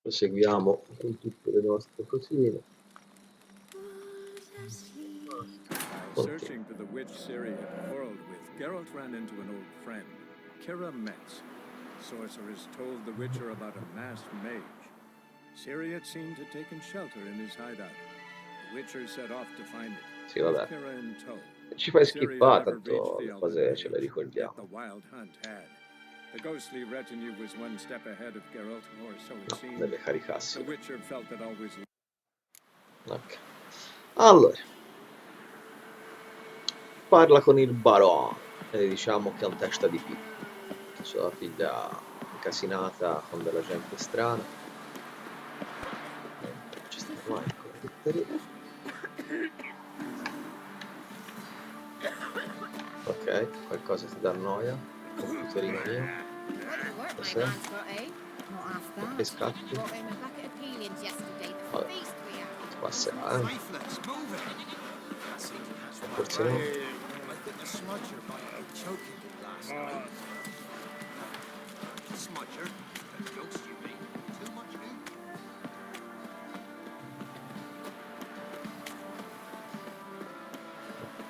Proseguiamo con tutte le nostre cosine. While searching for the witch Ciri had quarreled with, Geralt ran into an old friend, Kira Metz. Sorcerer is told the Witcher about a masked mage. Ciri had seemed to have taken shelter in his hideout. The Witcher set off to find it, Sì, with vabbè. Kira in tow. Ci fai Ciri had skippare, never reached tanto the le elven cose ce le age, yet ricordiamo. the wild hunt had. The ghostly retinue was one step ahead of Geralt, or so it seemed. Deve caricarsi. The Witcher felt that always. Ok. Allora. Parla con il barone e diciamo che è un testa di pippo. Sua figlia incasinata con della gente strana. Ci sta mai con la letteria. Ok, qualcosa ti dà noia. Computerino mio. Cos'è? Che scatti? Vabbè, ti passerà, Forse no.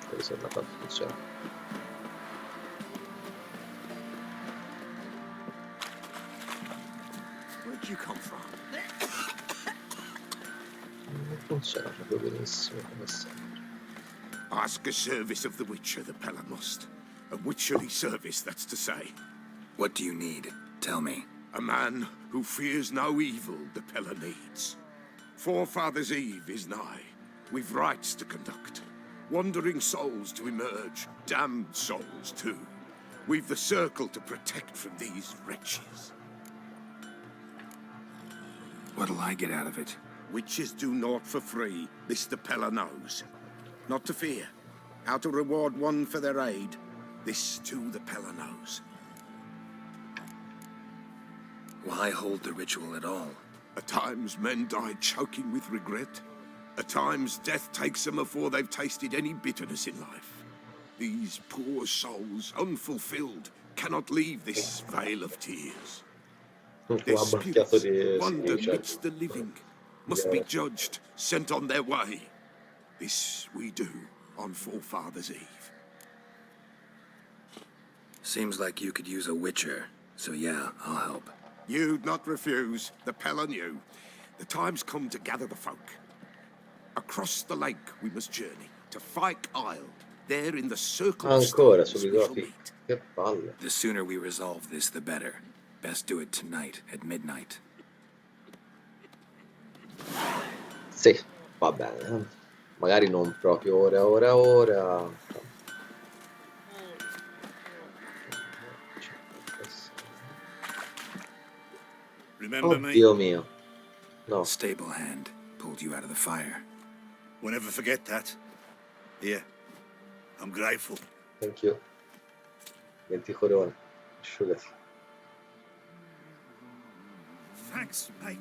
Quello è andato a funzionare. Non funziona proprio benissimo come sempre. Ask a service of the Witcher, the Pella must. A witcherly service, that's to say. What do you need? Tell me. A man who fears no evil the Pella needs. Forefathers' Eve is nigh. We've rites to conduct. Wandering souls to emerge. Damned souls, too. We've the circle to protect from these wretches. What'll I get out of it? Witches do naught for free. This the Pella knows. Not to fear. How to reward one for their aid. This too the Pella knows. Why hold the ritual at all? At times men die choking with regret. At times death takes them before they've tasted any bitterness in life. These poor souls, unfulfilled, cannot leave this vale of tears. Their spirits, one amidst the living, must be judged, sent on their way. This we do on Forefathers' Eve. Seems like you could use a witcher, so yeah, I'll help. You'd not refuse, the Pella knew. The time's come to gather the folk. Across the lake we must journey, to Fyke Isle. There in the circle of Ancora stones we subito shall qui. meet. Che palle. The sooner we resolve this, the better. Best do it tonight, at midnight. Sì, va bene. Magari non proprio ora. Remember me? Oddio mio. No. Stable hand pulled you out of the fire. We'll never forget that. Here, I'm grateful. Thank you. 20 corone. Asciugati. Thanks, mate.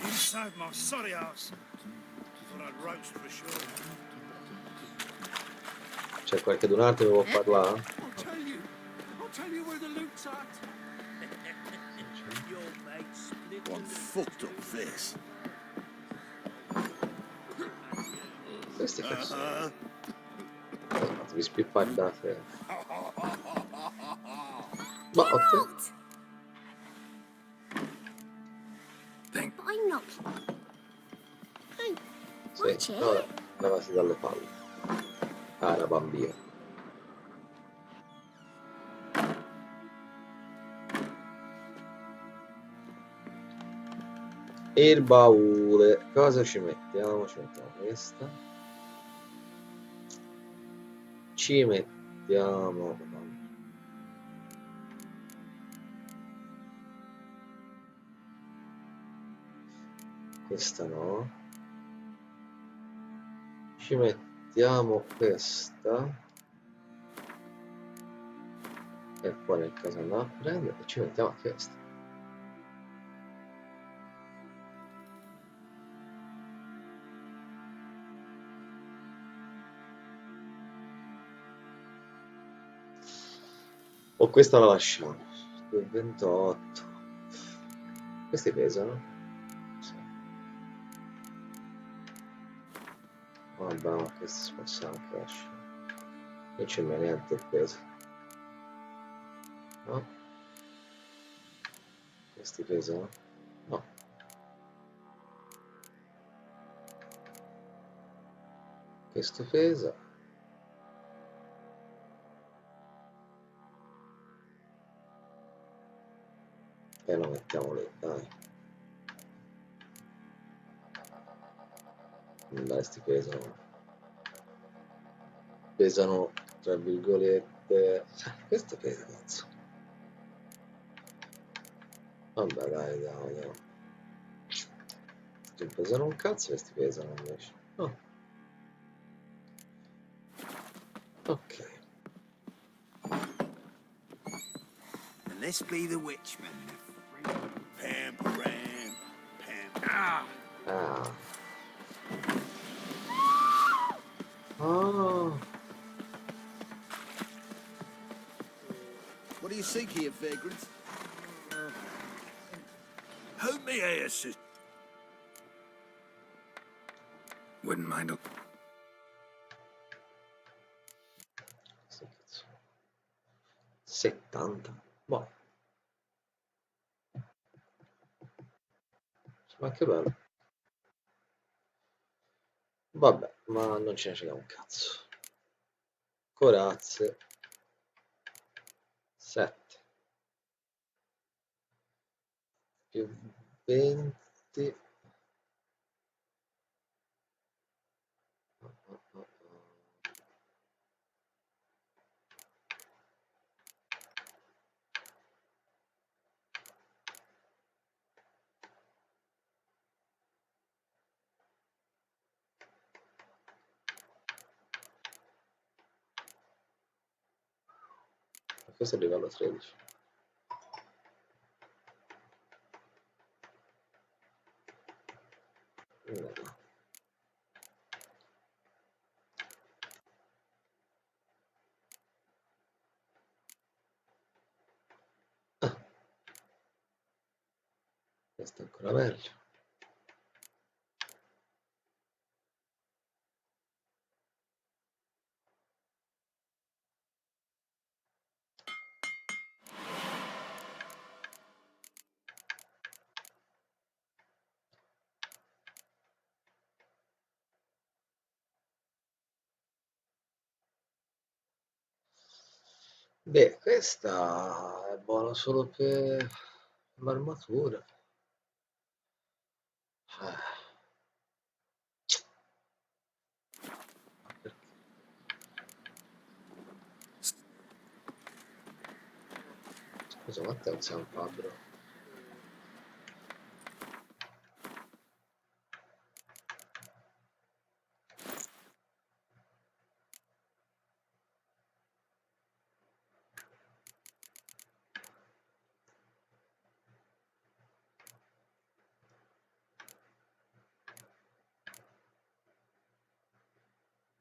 Inside my sorry ass. Thought I'd roast for sure. C'è qualcun altro che vuol parlare? I'll tell you where the loot's at. Your mate split. One fucked up this. Questi cazzo. Devi spippare da te. Ma ok. Thank. I'm not. Oh, Sì, vabbè, levati dalle palle. Ah, una bambina. Il baule. Cosa ci mettiamo? Ci mettiamo questa. Ci mettiamo... Questa no. Ci mettiamo questa. E poi nel caso andiamo a prendere e ci mettiamo questa. O questa la lasciamo. 28. Questi pesano? Sì. Vabbè, ma questi si possono anche lasciare. Non c'è mai niente il peso. No? Questi pesano? No. Questo pesa. E lo mettiamo lì, dai. Dai, sti pesano. Pesano, tra virgolette... Questo pesa, cazzo. Vabbè, dai. Non pesano un cazzo, questi pesano invece. Oh, ok. And let's be the witchman. Pam, param, pam. Ah! Ah. Oh. What do you seek here, vagrants? Who me here, sis? Wouldn't mind a... Sto cazzo. 70. Boh. Ma che bello. Vabbè, ma non ce ne frega un cazzo. Corazze. 7 più 20. Questo è il livello 13. No. Ah, questo è ancora meglio. Beh, questa è buona solo per l'armatura. Ah, perché? Scusa, Matteo, non sei un fabbro.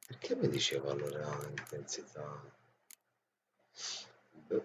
Perché mi diceva allora intensità? Boh.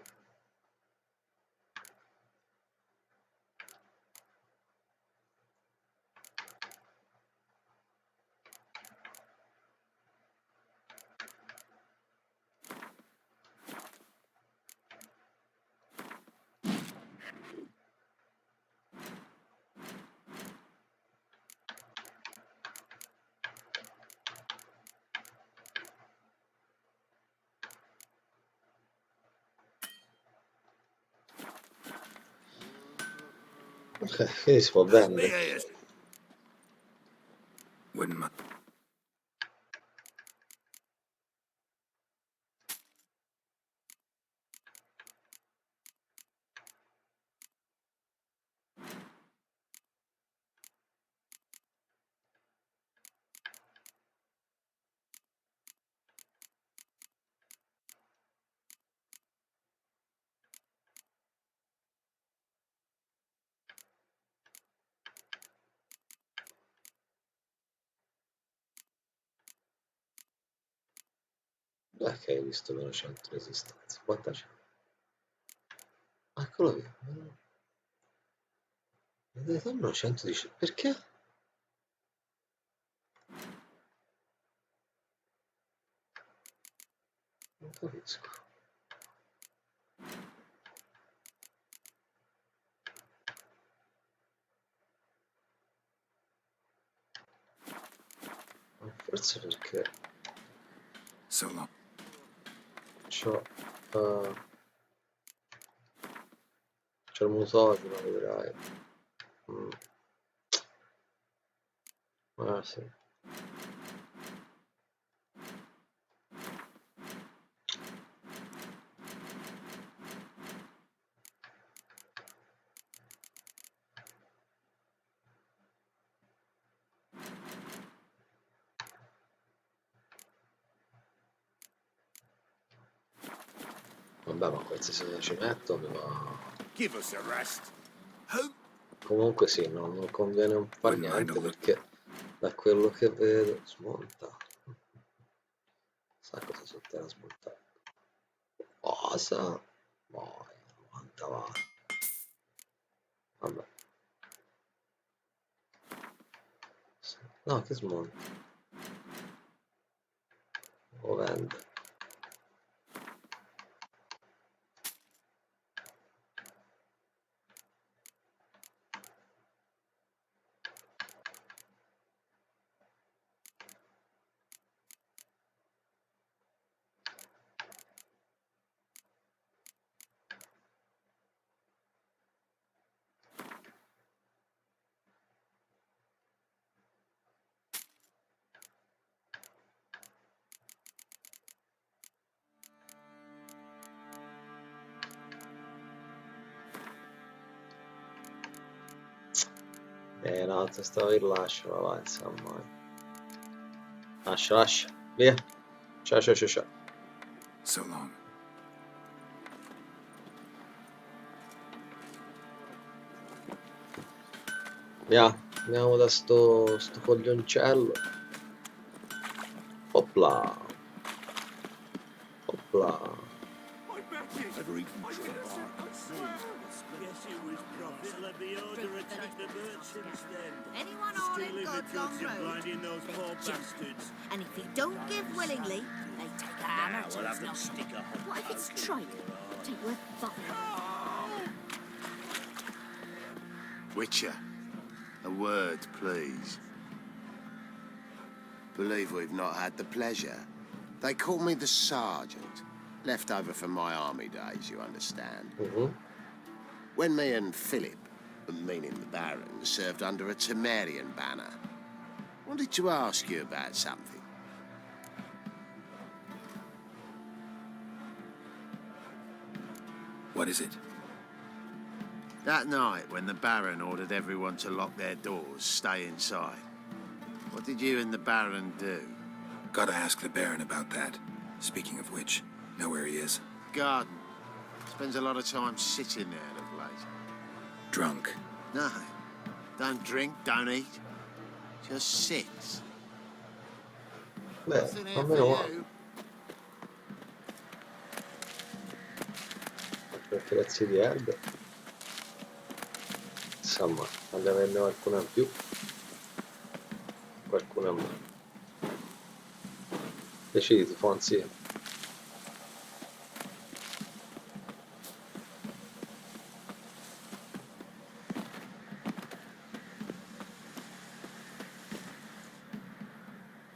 Ok, quindi si può Who me vendere. here? Wouldn't mind. Dov'è che hai visto meno 100 resistenza? Quanta c'è? Eccolo lì. Ne danno 110. Perché? Non capisco. Ma forse perché So long. c'ho, eh, c'ho il motore, ma vedrai. Mm. Ah, sì. Vabbè, ma qualsiasi cosa ci metto mi va. Give us a rest. Who? Comunque sì, no, non conviene un far Wouldn't mind a niente look. perché da quello che vedo smonta. Sa cosa sotterra smontare. Cosa? Boia, 90 watt. Vabbè. No, che smonta? Lo vende. No, te stavo il lascio, va, insomma. Lascia, lascia. Via. Ciao, ciao, ciao, ciao. So long. Via. Andiamo da sto foglioncello. Opla. Opla. Every trip. Anyone on in God's long road, they jump. And if he don't give willingly, they take a hammer to his nostril. What if it's trite? Take your father. Witcher, a word, please. Believe we've not had the pleasure. They call me the Sergeant. Left over from my army days, you understand. When me and Philip, meaning the Baron, served under a Temerian banner, wanted to ask you about something. What is it? That night, when the Baron ordered everyone to lock their doors, stay inside, what did you and the Baron do? Gotta ask the Baron about that. Speaking of which, know where he is? Garden. Spends a lot of time sitting there of late. Drunk. No. Don't drink, don't eat. Just sits. Beh, Nothing here almeno for va. you. Per prezzi di erbe. Insomma, ne averne qualcuna in più. Qualcuna in meno. Deciditi, Fonzi.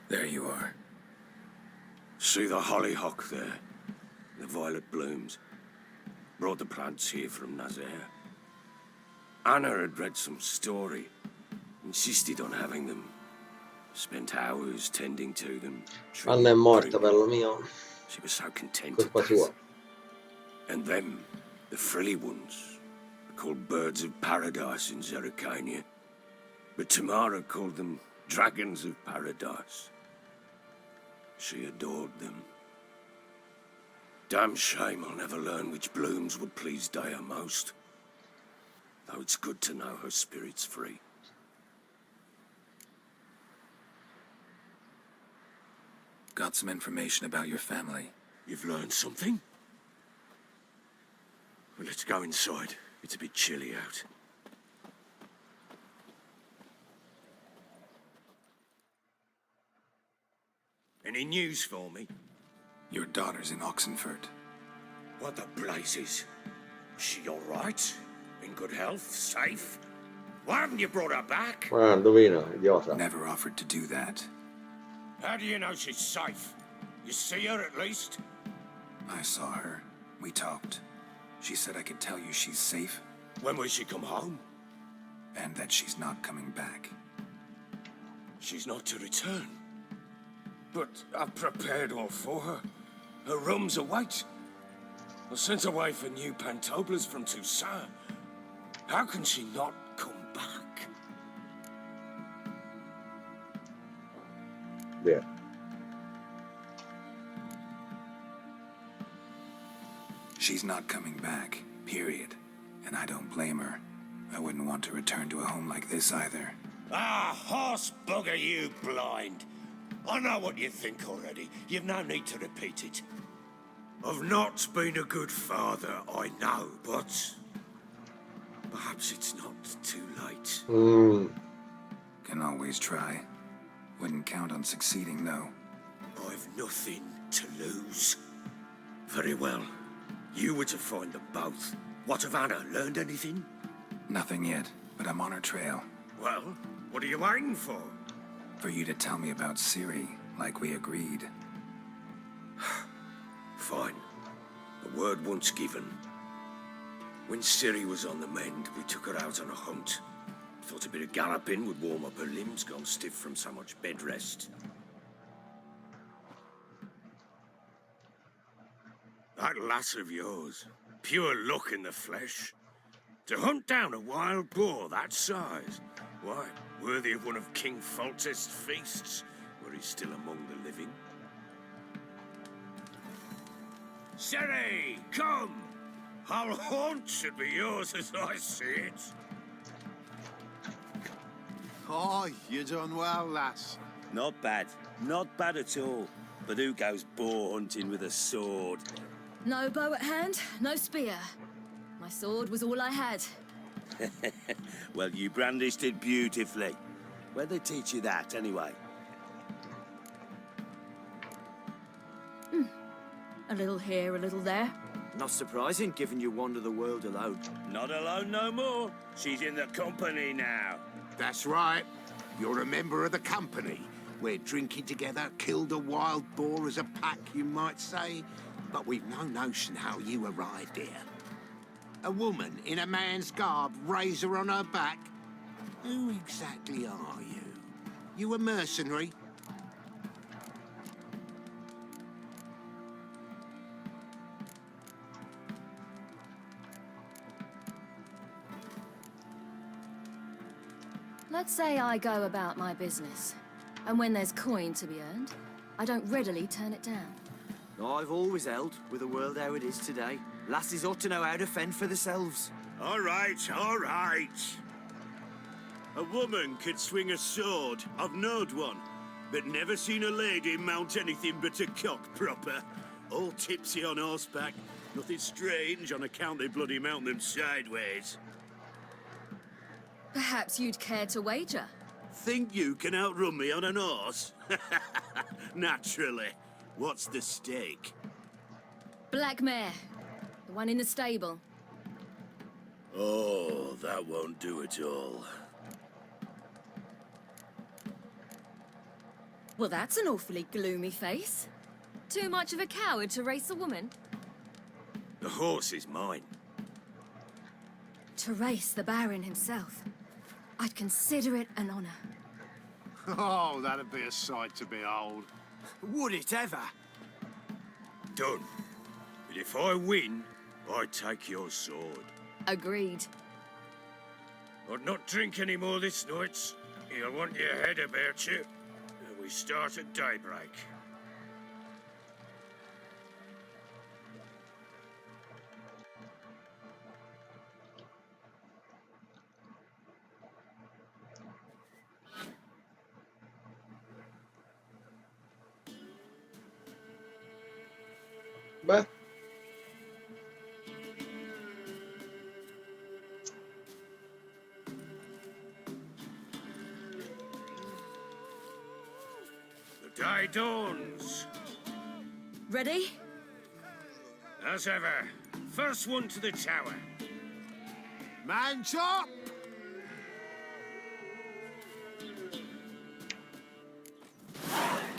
There you are. See the hollyhock there? The violet blooms. Brought the plants here from Nazaire. Anna had read some story. Insisted on having them. Spent hours tending to them. Anna è morta, trimming. bello mio. She was so content at Colpa tua. that. And them, the frilly ones, called birds of paradise in Zerrikania. But Tamara called them dragons of paradise. She adored them. Damn shame I'll never learn which blooms would please Dea most. Though it's good to know her spirit's free. Got some information about your family. You've learned something? Well, let's go inside. It's a bit chilly out. Any news for me? Your daughter's in Oxenford. What the blazes? She all right? In good health? Safe? Why haven't you brought her back? Indovina, idiota. Never offered to do that. How do you know she's safe? You see her at least? I saw her. We talked. She said I could tell you she's safe When will she come home? and that she's not coming back. She's not to return. But I've prepared all for her. Her rooms await. I sent away for new pantoblas from Toussaint. How can she not come back? Yeah. She's not coming back, period. And I don't blame her. I wouldn't want to return to a home like this either. Ah, horse bugger you, blind. I know what you think already. You've no need to repeat it. I've not been a good father, I know, but perhaps it's not too late. Can always try. Wouldn't count on succeeding, though. I've nothing to lose. Very well. You were to find them both. What of Anna? Learned anything? Nothing yet, but I'm on her trail. Well, what are you waiting for? For you to tell me about Siri, like we agreed. Fine. The word once given. When Siri was on the mend, we took her out on a hunt. Thought a bit of galloping would warm up her limbs, gone stiff from so much bed rest. That lass of yours, pure luck in the flesh. To hunt down a wild boar that size, why, worthy of one of King Foltest's feasts, were he still among the living. Siri, come! Our haunt should be yours as I see it. Oh, you done well, lass. Not bad. Not bad at all. But who goes boar hunting with a sword? No bow at hand, no spear. My sword was all I had. Well, you brandished it beautifully. Where'd they teach you that, anyway? A little here, a little there. Not surprising, given you wander the world alone. Not alone no more. She's in the company now. That's right. You're a member of the company. We're drinking together, killed a wild boar as a pack, you might say. But we've no notion how you arrived here. A woman in a man's garb, razor on her back. Who exactly are you? You a mercenary? Let's say I go about my business. And when there's coin to be earned, I don't readily turn it down. I've always held, with the world how it is today, lasses ought to know how to fend for themselves. All right, all right. A woman could swing a sword. I've knowed one, but never seen a lady mount anything but a cock proper. All tipsy on horseback. Nothing strange on account they bloody mount them sideways. Perhaps you'd care to wager? Think you can outrun me on an horse? Naturally. What's the stake? Black mare. The one in the stable. Oh, that won't do at all. Well, that's an awfully gloomy face. Too much of a coward to race a woman? The horse is mine. To race the Baron himself. I'd consider it an honor. Oh, that'd be a sight to behold. Would it ever? Done. But if I win, I take your sword. Agreed. I'd not drink any more this night. You'll want your head about you. We start at daybreak. Beh. The Day dawns. Ready? As ever. First one to the tower. Man chop!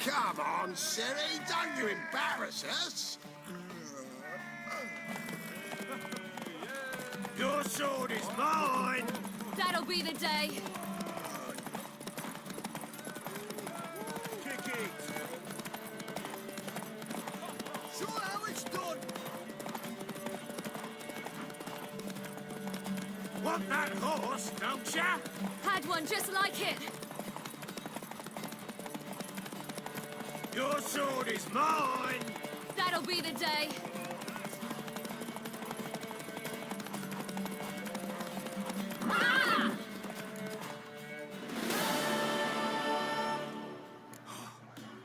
Come on, Siri, don't you embarrass us. Your sword is mine! That'll be the day. Kick it! Show how it's done. Want that horse, don't ya? Had one just like it. Your sword is mine! That'll be the day.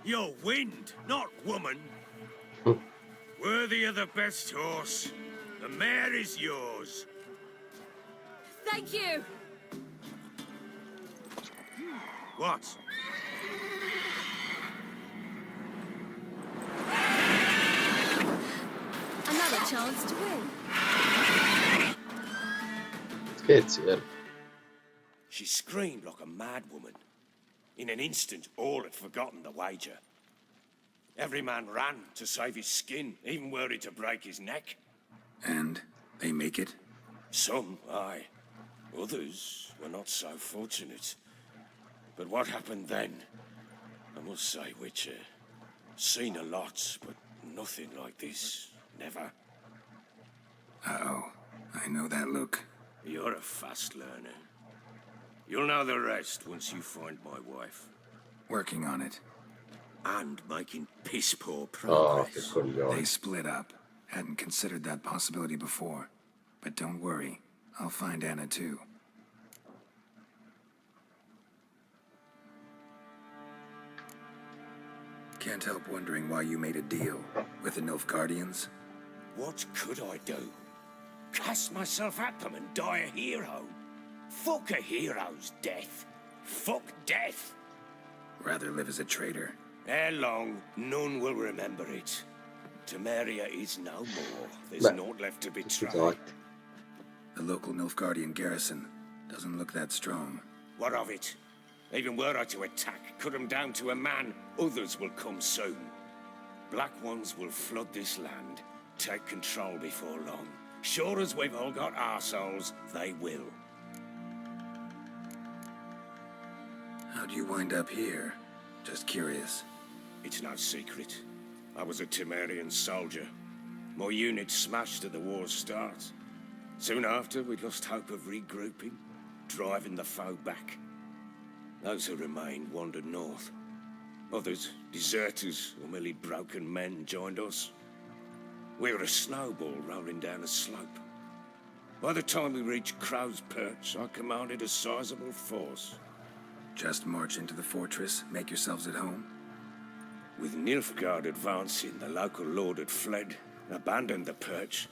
You're wind, not woman. Worthy of the best horse. The mare is yours. Thank you. What? Another chance to win. Scherzi, vero? She screamed like a mad woman. In an instant, all had forgotten the wager. Every man ran to save his skin, even were it to break his neck. And they make it? Some, aye. Others were not so fortunate. But what happened then? I must say, Witcher, seen a lot, but nothing like this. Never. Uh-oh. I know that look. You're a fast learner. You'll know the rest once you find my wife. Working on it. And making piss-poor Oh, che progress. They coglione. split up. Hadn't considered that possibility before. But don't worry. I'll find Anna too. Can't help wondering why you made a deal with the Nilfgaardians. What could I do? Cast myself at them and die a hero? Fuck a hero's death. Fuck death. Rather live as a traitor. Ere long, none will remember it. Memoria is no more. There's Beh, naught left to betray. Scusate. The local Nilfgaardian garrison doesn't look that strong. What of it? Even were I to attack, cut them down to a man, others will come soon. Black ones will flood this land, take control before long. Sure as we've all got arseholes, they will. How'd you wind up here? Just curious. It's no secret. I was a Temerian soldier. My unit smashed at the war's start. Soon after, we lost hope of regrouping, driving the foe back. Those who remained wandered north. Others, deserters or merely broken men, joined us. We were a snowball rolling down a slope. By the time we reached Crow's Perch, I commanded a sizable force. Just march into the fortress, make yourselves at home? With Nilfgaard advancing, the local lord had fled, abandoned the Perch.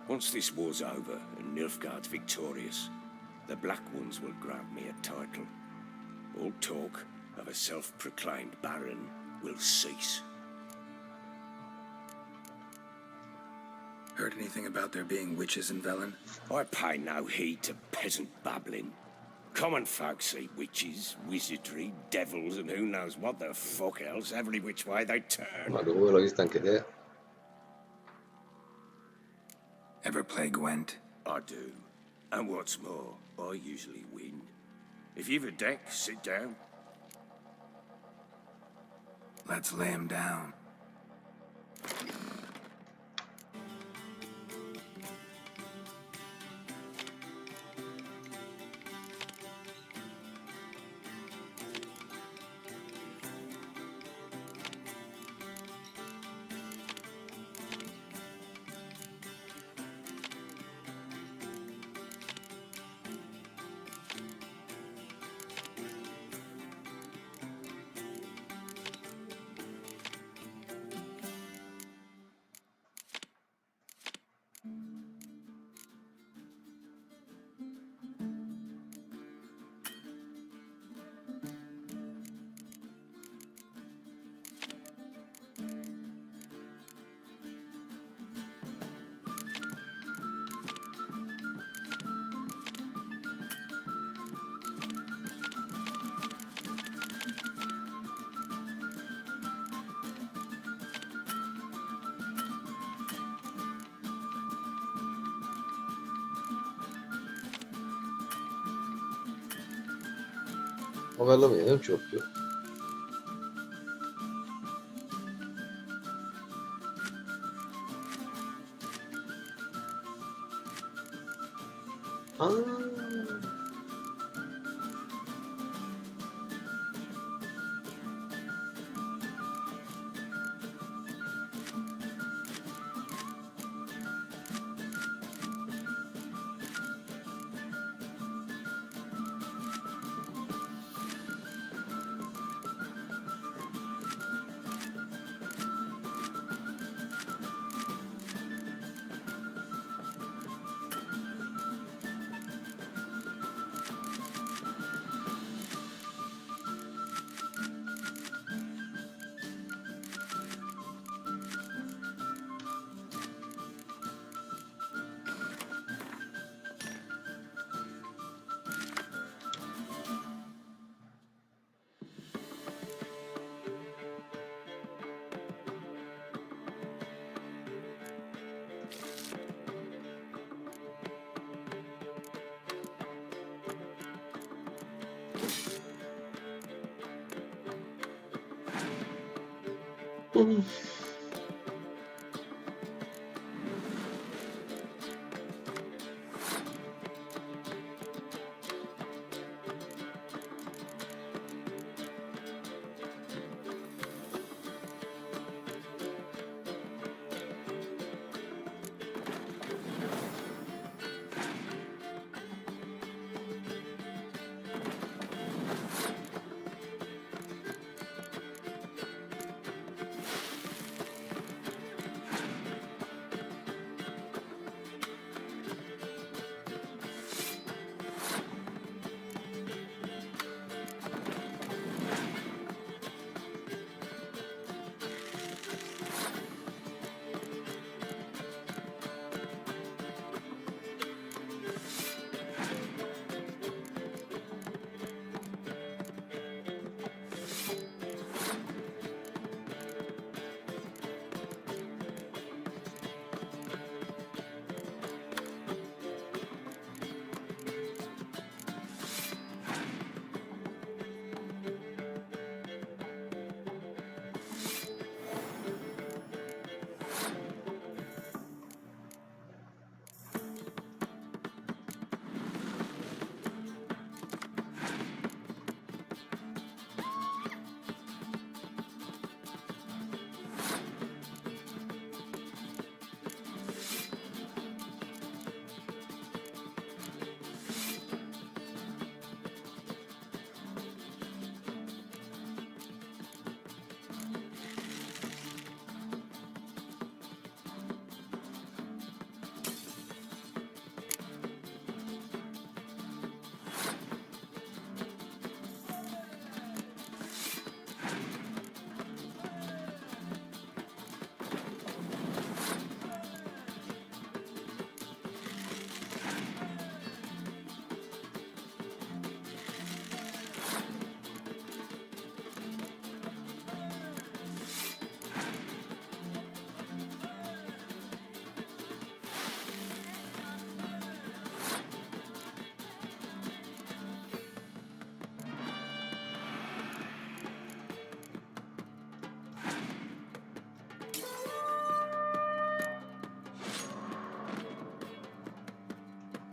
Once this war's over and Nilfgaard's victorious, the Black Ones will grant me a title. All talk of a self-proclaimed baron will cease. Heard anything about there being witches in Velen? I pay no heed to peasant babbling. Common folk see witches, wizardry, devils, and who knows what the fuck else every which way they turn. Ma dove l'ho vista anche te? Ever play Gwent? I do. And what's more, I usually win. If you've a deck, sit down. Let's lay him down. O perlomeno non ce l'ho più. Ah.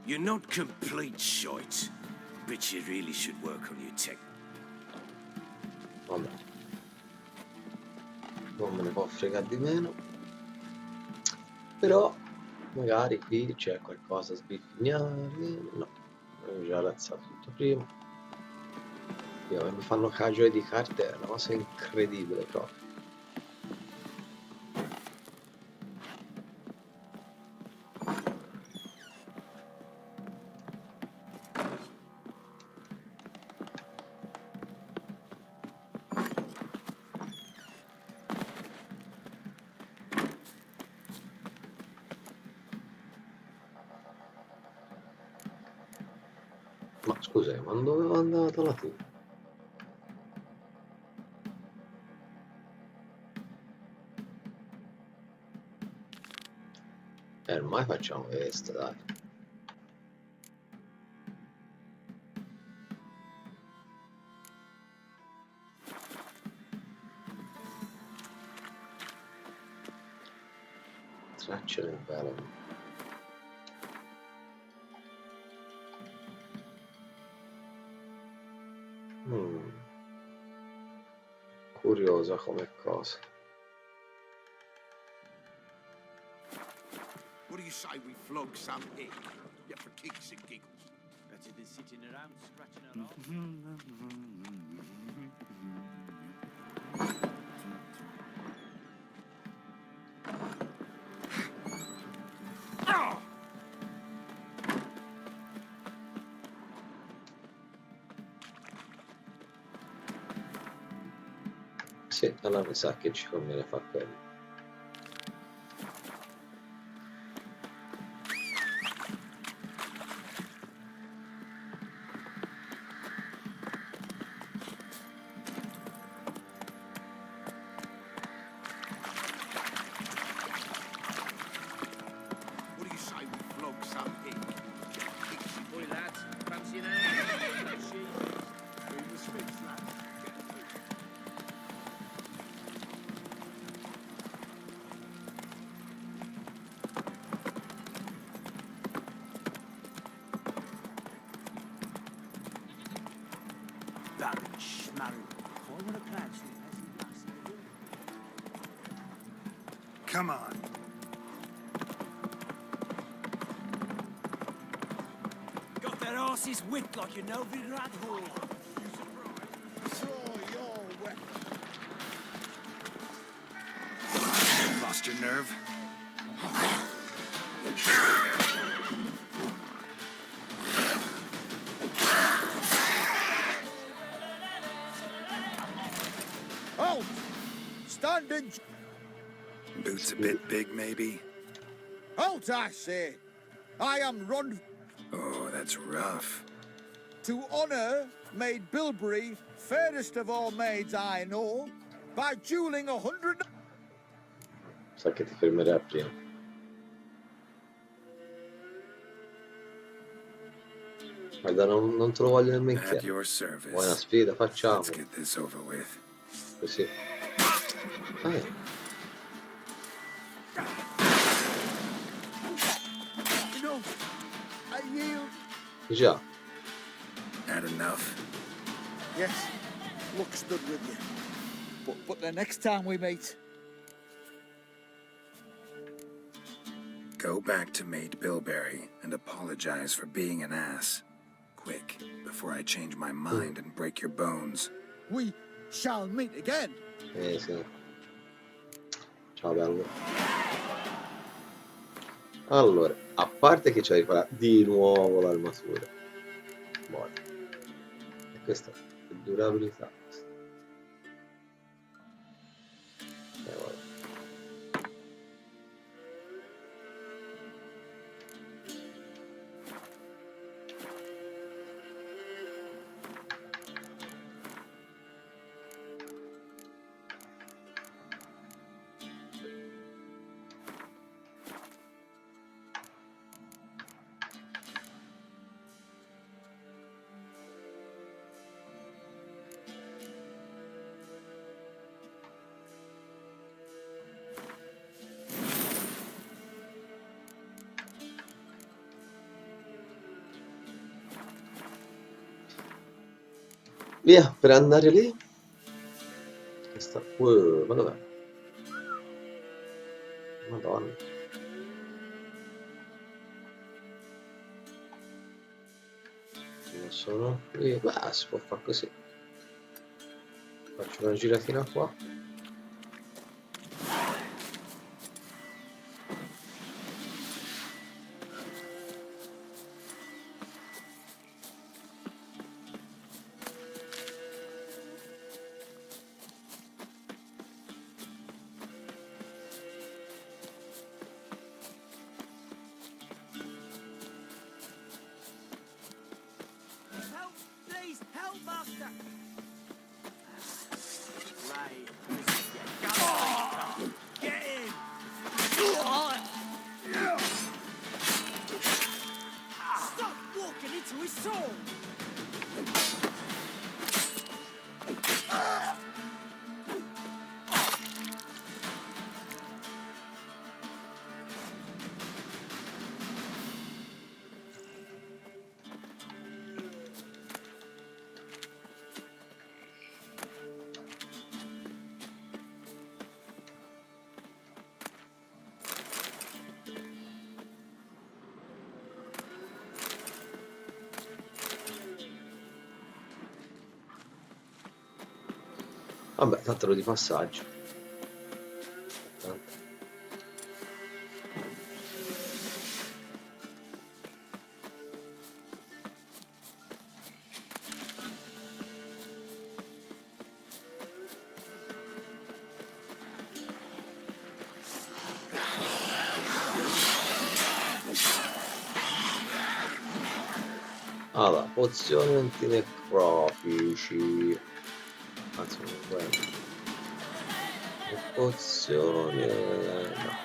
You're not complete shite, but you really should work on your tech. Vabbè. Non me ne può fregare di meno. Però magari qui c'è qualcosa a sbircignare. No, ho già razzato tutto prima. Mi fanno cagiola di carte, è una cosa incredibile proprio. Ma scusa, ma dove è andato la tu? Ormai facciamo questo, dai. Tracce nel velo. Curiosa come cosa. What do you say we flog some egg? Yeah, for kicks and giggles. Better than sitting around scratching our arms. Sì, allora mi sa che ci conviene fare quello. What do you say we flog some egg? Oi, lads, fancy an egg? Through the streets, lads. Come on. Got their asses whipped like a Novi rat hole. Lost your nerve? Halt! Stand in. Boots a bit big, maybe? Halt, I say! I am run Oh, that's rough. to honor Maid Bilberry, fairest of all maids I know, by dueling 100. Sa che ti fermerà prima. Guarda, non te lo voglio nemmeno At chiedere. your service. Vuoi una sfida? Facciamo. Let's get this over with. Così. No, I yield. Già. Had enough. Yes, looks good with you. But the next time we meet. Go back to Maid Bilberry and apologize for being an ass. Quick, before I change my mind and break your bones. We shall meet again. Sì. Ciao bello. Allora, a parte che c'è riparato di nuovo l'armatura. Buono. E questa è durabilità. Guarda. Via, per andare lì. Questa... ma dov'è? Madonna. Non sono qui. Beh, si può fare così. Faccio una giratina qua. Help, please, help, master. Right. Get in. Stop walking into his soul. Vabbè, tanto ero di passaggio. Allora, pozioni antinecrofici. Anzi, non quello. Pozioni... no.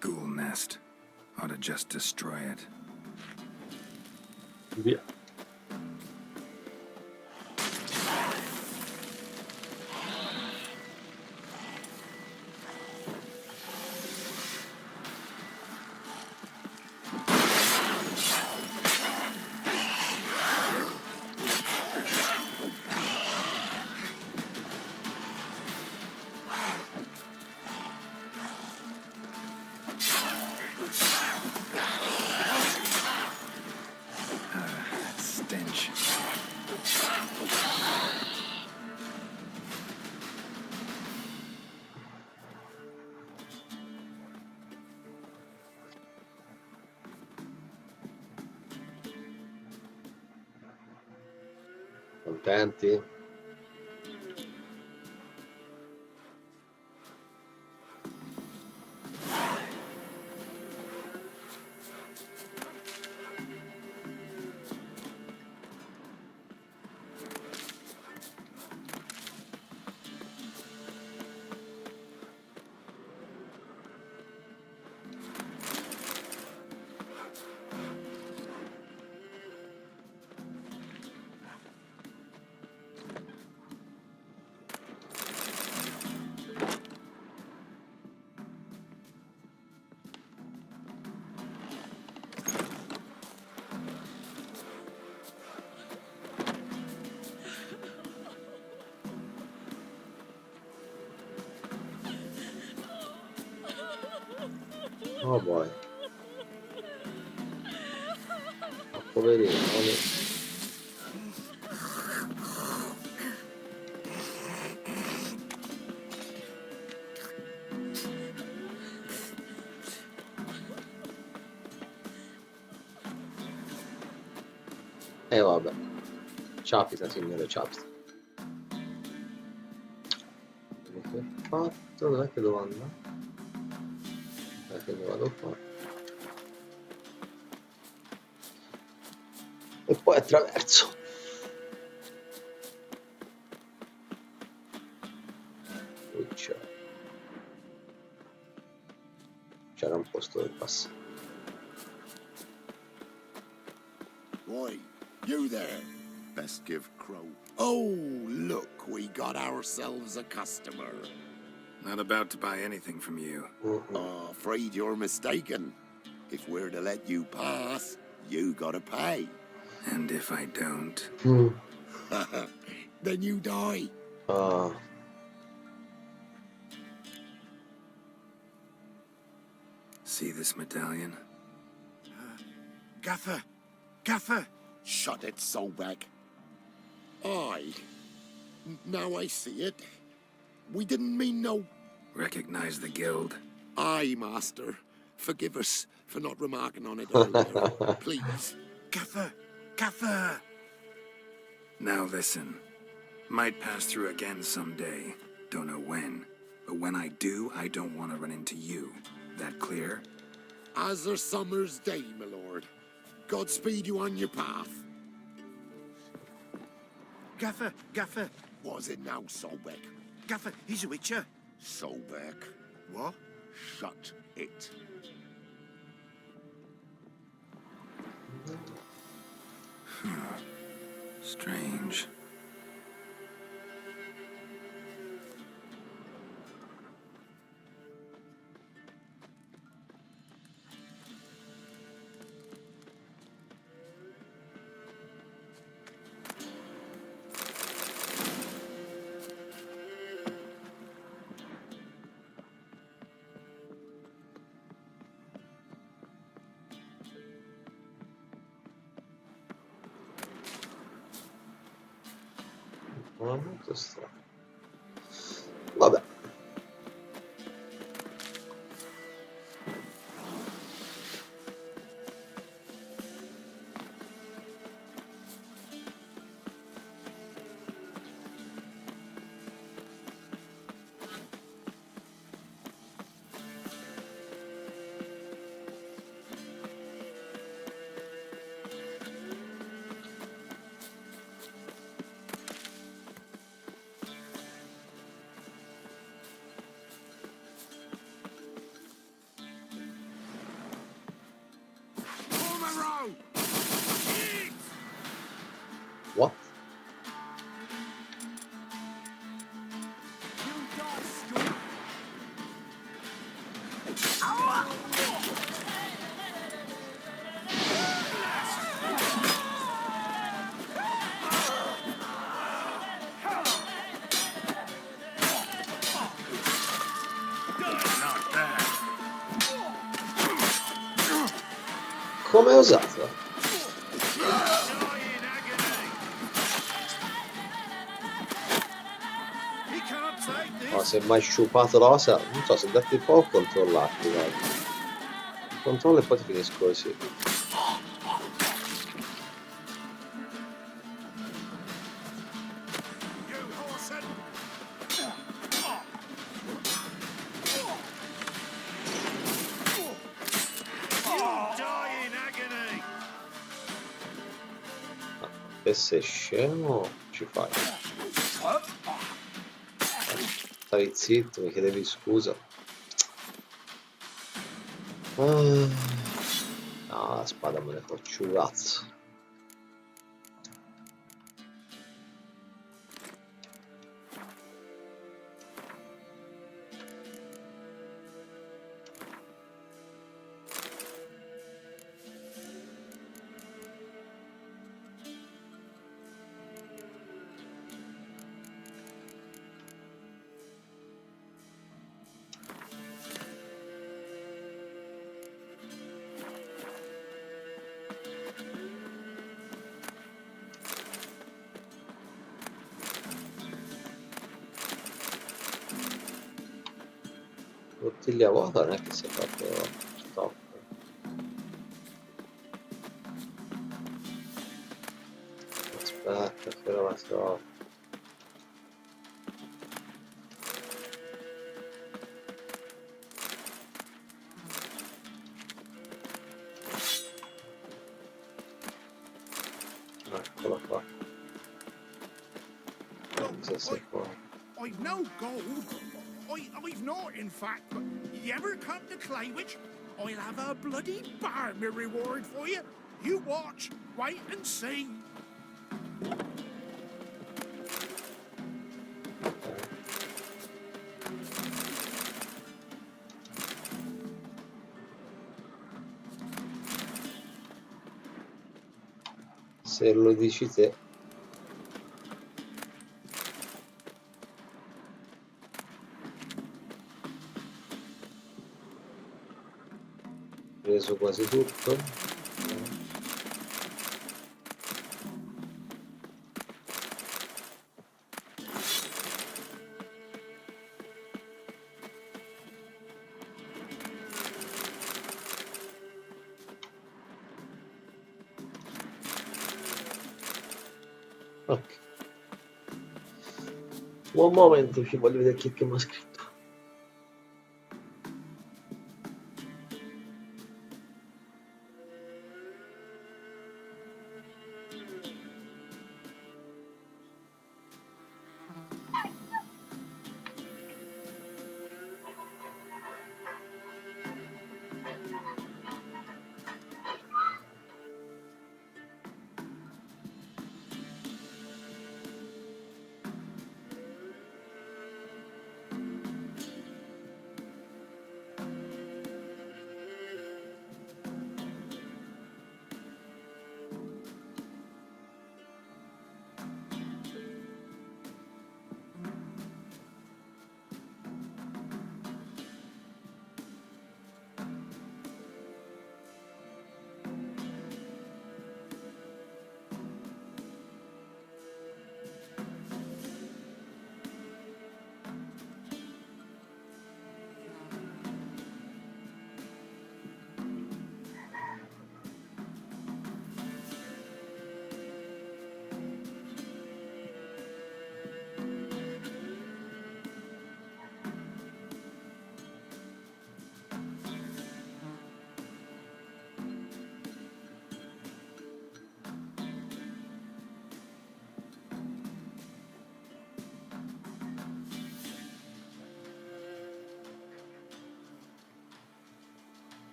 Ghoul nest. Ought to just destroy it. Via. Stench. Contenti? Oh boy. Oh, poverino. E vabbè. Capita, signore, capita. Che ho fatto? Dov'è che devo andare? Che ne vado qua. E poi attraverso. C'era un posto del passaggio. Boy, you there. Best give Crow. Oh, look, we got ourselves a customer. Not about to buy anything from you. Afraid you're mistaken. If we're to let you pass, you gotta pay. And if I don't? Then you die. See this medallion? Gaffer! Gaffer! Shut it, Solback. Aye. Now I see it. We didn't mean no... Recognize the guild? Aye, Master. Forgive us for not remarking on it earlier. Please. Gaffer! Gaffer! Now listen. Might pass through again someday. Don't know when. But when I do, I don't want to run into you. That clear? As a summer's day, my lord. Godspeed you on your path. Gaffer, Gaffer. Was it now, Solbeck? Gaffer, he's a witcher. Solbeck, What? shut it. Strange. Molto strano. Vabbè. What? Come hai osato? Ma se mai sciupato rosa, non so se datti un po' a controllarti, guarda. Controllo e poi ti finisco così. E sei scemo ci fai? Stai zitto, mi chiedevi scusa. No, la spada me ne faccio un cazzo. Bottiglia vuota non è che si è fatto stop. Aspetta che la trovo. Eccola qua. Cosa sei qua? I've no gold. I've not, in fact, but you ever come to Claywich? I'll have a bloody barmy reward for you. You watch, wait and see. Se lo dici te. Preso quasi tutto. Ok. Buon momento, ci voglio vedere chi è che mi ha scritto.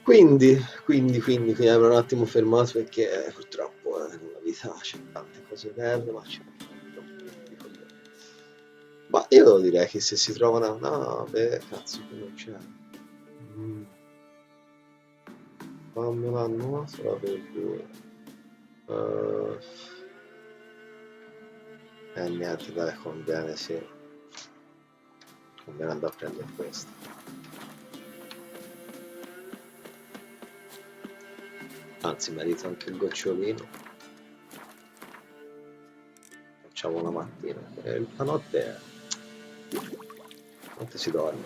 Quindi mi avrò un attimo fermato perché purtroppo nella vita c'è tante cose belle, ma c'è di coglioni. Ma io direi che se si trova una nave, cazzo che non c'è. Fammela nostra per due. Niente, dai, conviene, sì. Conviene andare a prendere questo. Anzi, merito anche il gocciolino. Facciamo la mattina. La notte si dorme.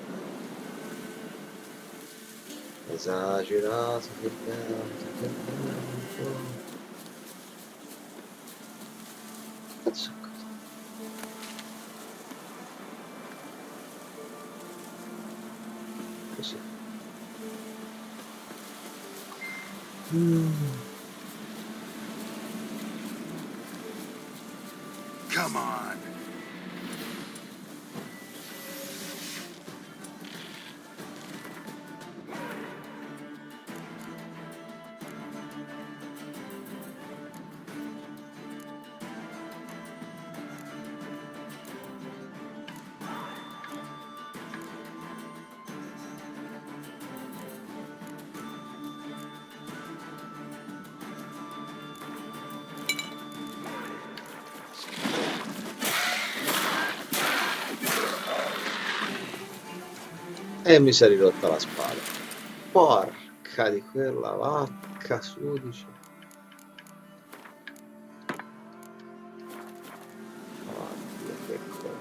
Esagerato, che bello, che bello. Cazzo è cosa? Così. Come on. E mi si è rirotta la spalla. Porca di quella vacca sudice. Oddio, che cosa.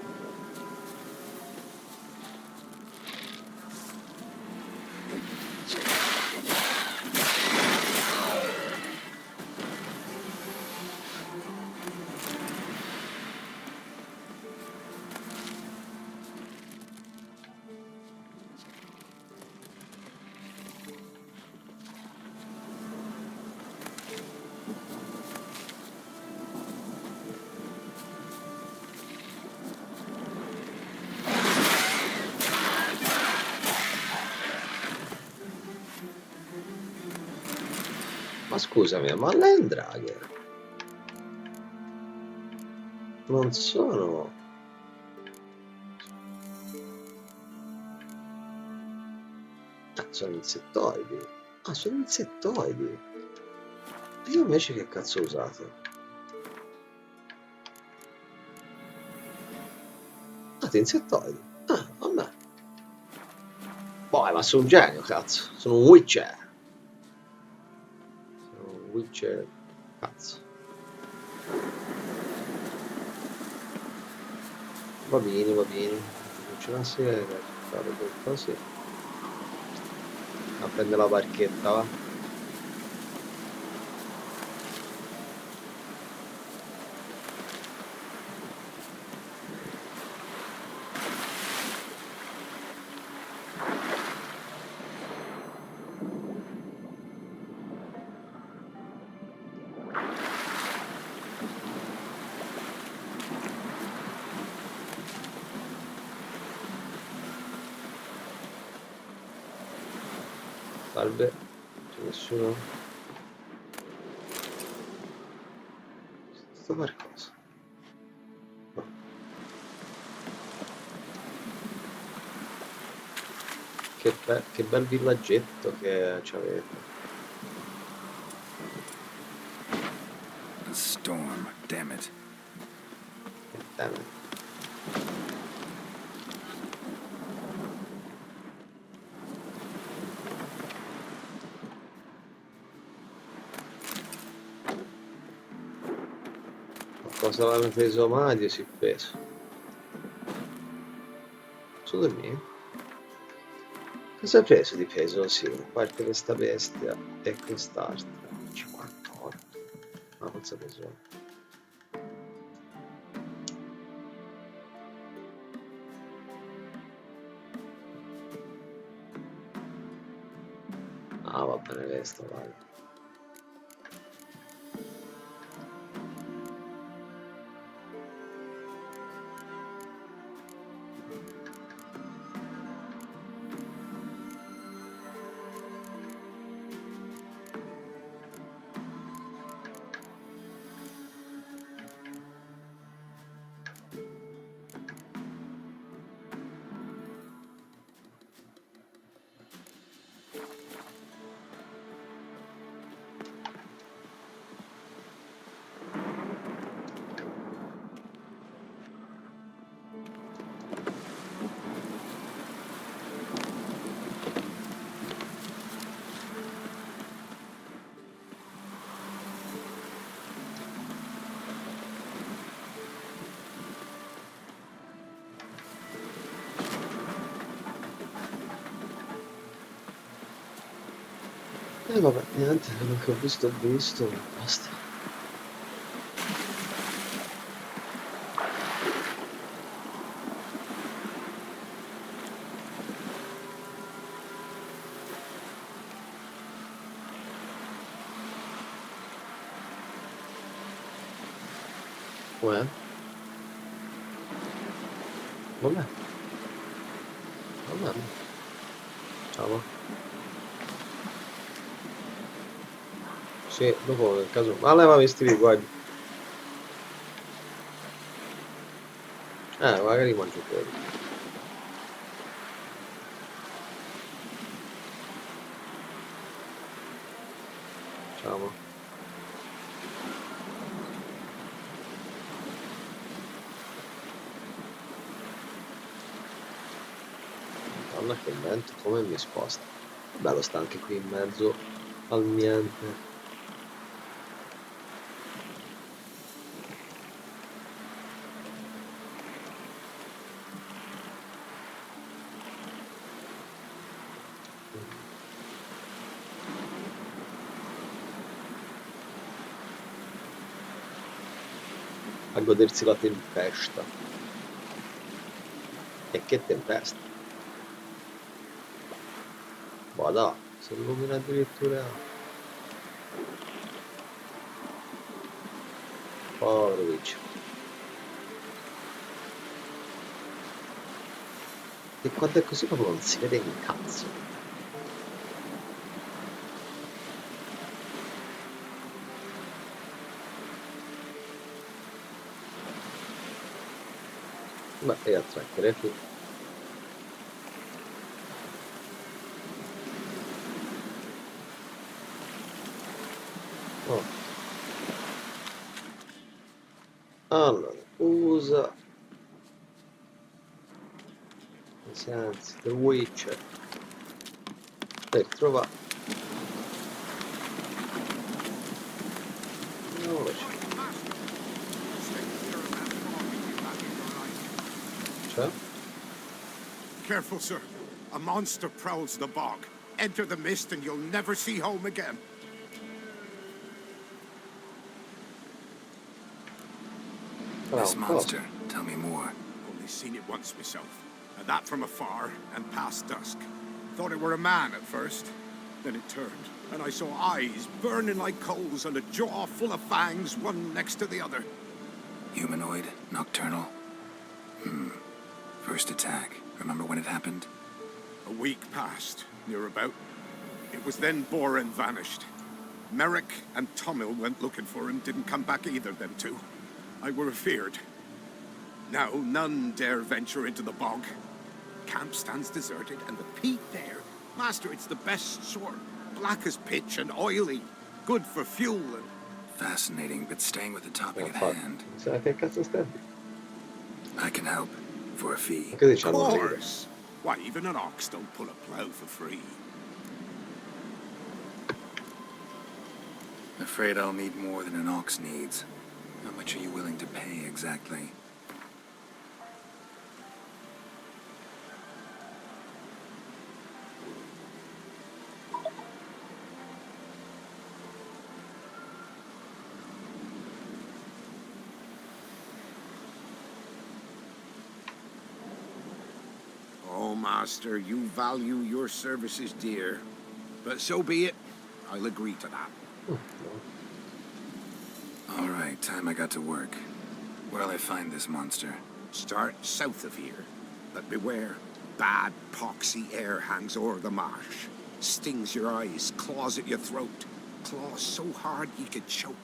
Ma scusami, ma l'Endragher non sono... sono insettoidi. Ah, sono insettoidi. Io invece che cazzo ho usato? Ah, insettoidi. Ah, vabbè. Poi, ma sono un genio, cazzo. Sono un Witcher. Sono un Witcher, cazzo. Va bene, va bene. Non ce la si è, fare così. A prendere la barchetta, va. Salve, c'è nessuno? Sto qualcosa. No. Che bel villaggetto che c'avete. A storm, damn it. Damn it. Cosa avevano preso Mario si è preso. Su di me? Cosa hai preso di peso? Sì, a parte questa bestia e quest'altra. 58. Ma non so peso. Ah, va bene questo, vai. E vabbè, niente, quello che ho visto, basta. Uè? Vabbè, vabbè. Ciao. Sì, dopo nel caso... Ma leva vestiti qua. Magari mangio quelli. Ciao. Madonna che vento, come mi sposta. Bello sta anche qui in mezzo al niente. A godersi la tempesta. E che tempesta! Vada, si illumina addirittura. Povero Witch. E quando è così proprio non si vede un cazzo. Beh, e attraccare qui. Oh. Allora, usa anzi, The Witcher per trovare cioè? Careful, sir. A monster prowls the bog. Enter the mist and you'll never see home again. This monster, tell me more. Only seen it once myself, and that from afar and past dusk. Thought it were a man at first. Then it turned, and I saw eyes burning like coals and a jaw full of fangs, one next to the other. Humanoid? Nocturnal? First attack. Remember when it happened? A week passed, near about. It was then Boren vanished. Merrick and Tomil went looking for him, didn't come back either, them two. I were afeard. Now none dare venture into the bog. Camp stands deserted, and the peat there, master, it's the best sort. Black as pitch and oily, good for fuel and... Fascinating, but staying with the topic at hand. Che cazzo stai? I can help, for a fee. Che Of diciamo? course! Why, even an ox don't pull a plough for free. Afraid I'll need more than an ox needs. How much are you willing to pay exactly? Oh, master, you value your services dear. But so be it. I'll agree to that. All right, time I got to work. Where'll I find this monster? Start south of here. But beware. Bad, poxy air hangs o'er the marsh. Stings your eyes, claws at your throat. Claws so hard you could choke.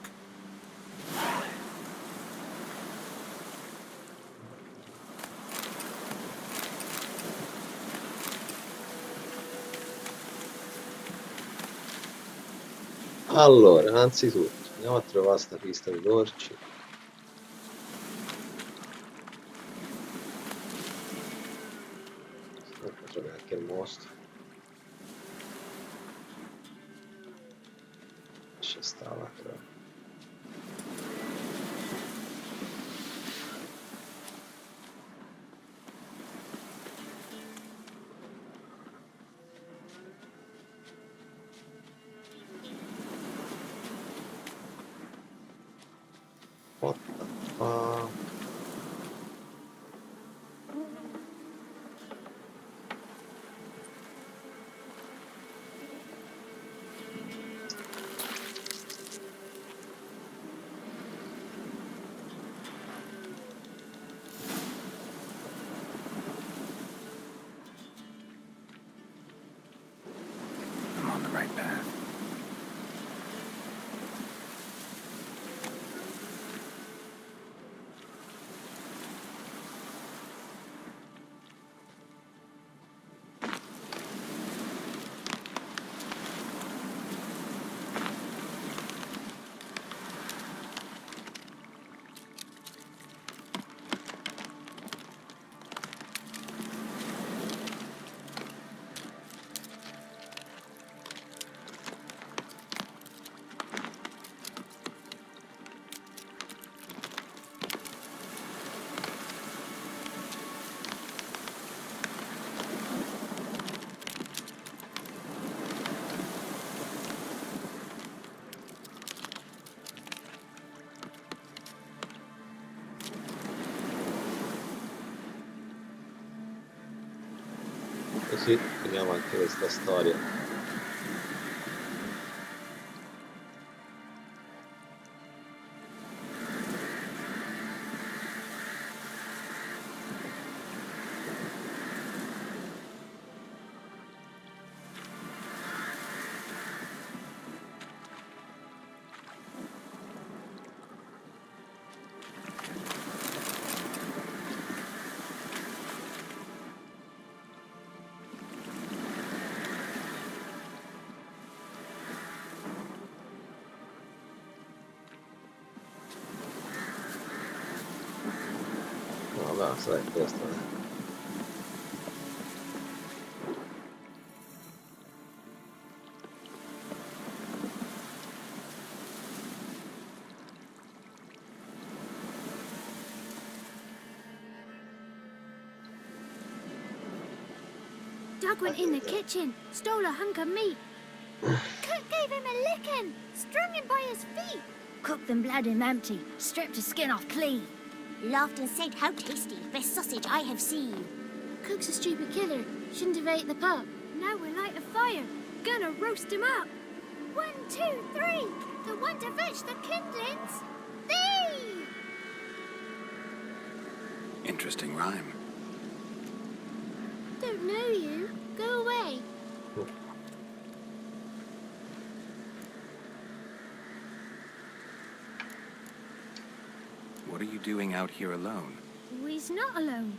Allora, innanzitutto, andiamo a trovare sta pista di torci. Faccio neanche il mostro. C'è stava, però. What the fuck? I'm on the right path. Così finiamo anche questa storia. No, basta, è questa. Doug went in the kitchen, stole a hunk of meat. Cook gave him a licking, strung him by his feet. Cooked them blood him empty, stripped his skin off clean. Laughed and said, "How tasty, best sausage I have seen." Cook's a stupid killer, shouldn't have ate the pup. Now we'll light a fire, gonna roast him up. 1, 2, 3, the one to fetch the kindlings. Thee! Interesting rhyme. Don't know you. Go away. What are you doing out here alone? We's not alone.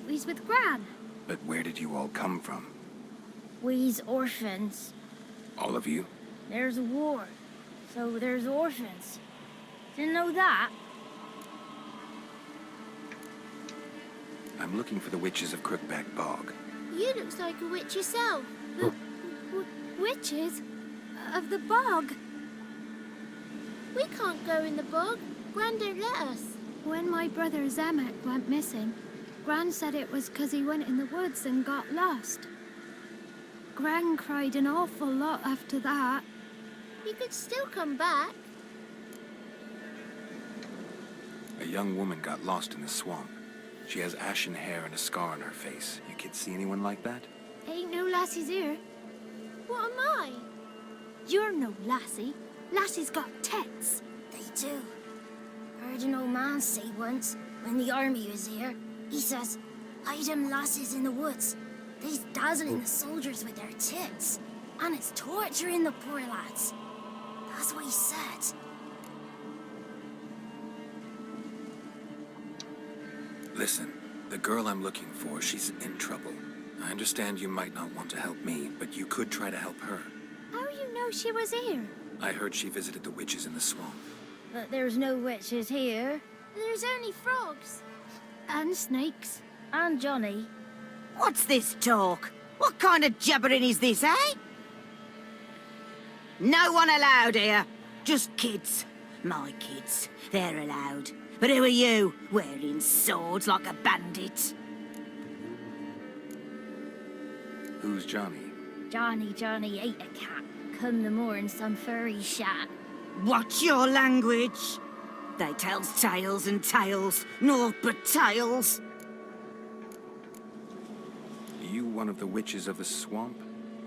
We's with Gran. But where did you all come from? We's orphans. All of you? There's a war, so there's orphans. Didn't know that? I'm looking for the witches of Crookback Bog. You looks like a witch yourself. Witches? Of the bog? We can't go in the bog. Gran don't let us. When my brother Zemek went missing, Gran said it was 'cause he went in the woods and got lost. Gran cried an awful lot after that. You could still come back. A young woman got lost in the swamp. She has ashen hair and a scar on her face. You kids see anyone like that? Ain't no lassies here. What am I? You're no lassie. Lassies got tits. They do. Heard an old man say once, when the army was here, he says, "Hide them lasses in the woods. They's dazzling the soldiers with their tits. And it's torturing the poor lads." That's what he said. Listen, the girl I'm looking for, she's in trouble. I understand you might not want to help me, but you could try to help her. How you know she was here? I heard she visited the witches in the swamp. But there's no witches here. There's only frogs. And snakes. And Johnny. What's this talk? What kind of jabbering is this, eh? No one allowed here. Just kids. My kids. They're allowed. But who are you, wearing swords like a bandit? Who's Johnny? Johnny ate a cat. Come the morn some furry shat. Watch your language. They tells tales and tales, naught but tales. Are you one of the witches of the swamp?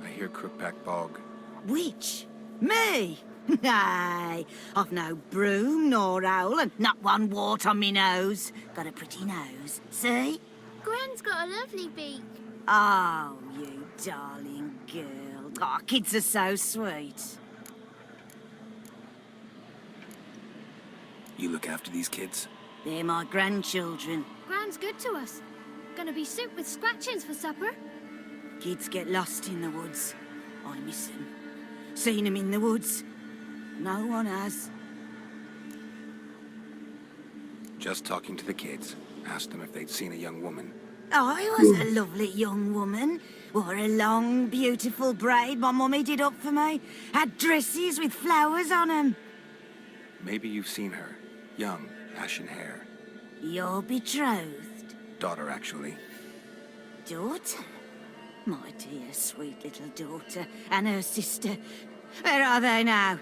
I hear Crookback Bog. Witch? Me? Nay, I've no broom nor owl and not one wart on me nose. Got a pretty nose, see? Gwen's got a lovely beak. Oh, you darling girl. Oh, kids are so sweet. You look after these kids? They're my grandchildren. Gran's good to us. Gonna be soup with scratchings for supper. Kids get lost in the woods. I miss them. Seen them in the woods. No one has. Just talking to the kids. Asked them if they'd seen a young woman. I was a lovely young woman. Wore a long, beautiful braid my mummy did up for me. Had dresses with flowers on 'em. Maybe you've seen her. Young, ashen hair. You're betrothed? Daughter, actually. Daughter? My dear, sweet little daughter. And her sister. Where are they now?